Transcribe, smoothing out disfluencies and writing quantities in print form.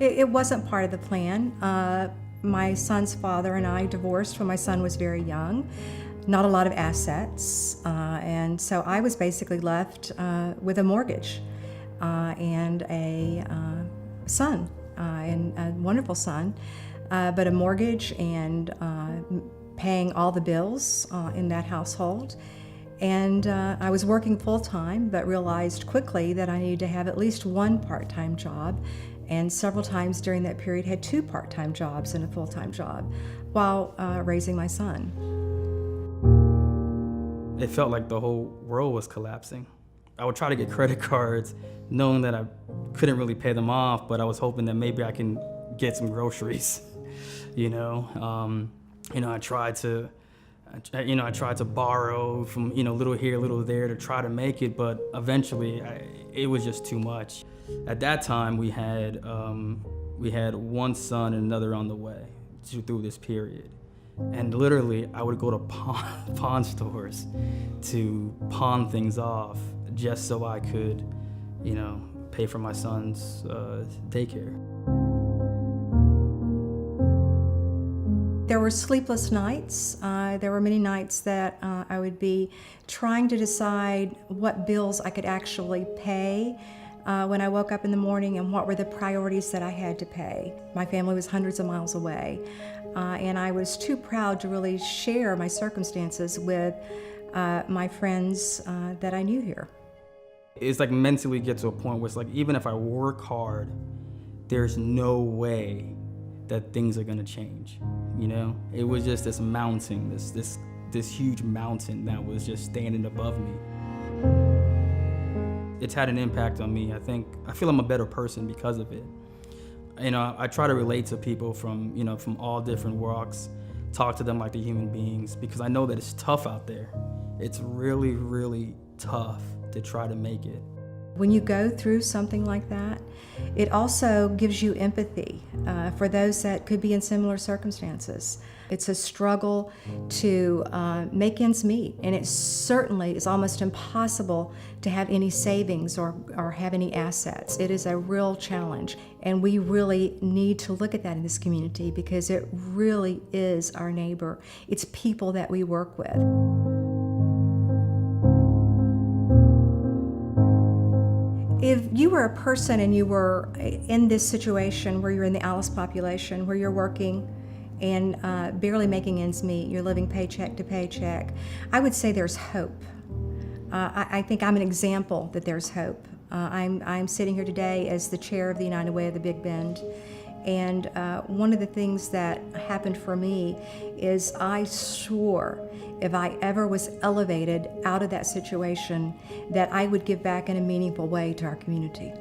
It wasn't part of the plan. My son's father and I divorced when my son was very young. Not a lot of assets, and so I was basically left with a mortgage and a son, and a wonderful son, but a mortgage and paying all the bills in that household. And I was working full-time, but realized quickly that I needed to have at least one part-time job, and several times during that period had two part-time jobs and a full-time job while raising my son. It felt like the whole world was collapsing. I would try to get credit cards knowing that I couldn't really pay them off, but I was hoping that maybe I can get some groceries, you know? I tried to borrow from, little here, little there to try to make it, but eventually it was just too much. At that time, we had one son and another on the way through this period. And literally, I would go to pawn stores to pawn things off just so I could, pay for my son's daycare. There were sleepless nights. There were many nights that I would be trying to decide what bills I could actually pay when I woke up in the morning and what were the priorities that I had to pay. My family was hundreds of miles away, and I was too proud to really share my circumstances with my friends that I knew here. It's like mentally get to a point where it's like, even if I work hard, there's no way that things are gonna change, It was just this mountain, this huge mountain that was just standing above me. It's had an impact on me. I feel I'm a better person because of it. I try to relate to people from all different walks, talk to them like they're human beings, because I know that it's tough out there. It's really, really tough to try to make it. When you go through something like that, it also gives you empathy for those that could be in similar circumstances. It's a struggle to make ends meet, and it certainly is almost impossible to have any savings or have any assets. It is a real challenge, and we really need to look at that in this community because it really is our neighbor. It's people that we work with. If you were a person and you were in this situation where you're in the Alice population, where you're working and barely making ends meet, you're living paycheck to paycheck, I would say there's hope. I think I'm an example that there's hope. I'm sitting here today as the chair of the United Way of the Big Bend, and one of the things that happened for me is I swore if I ever was elevated out of that situation that I would give back in a meaningful way to our community.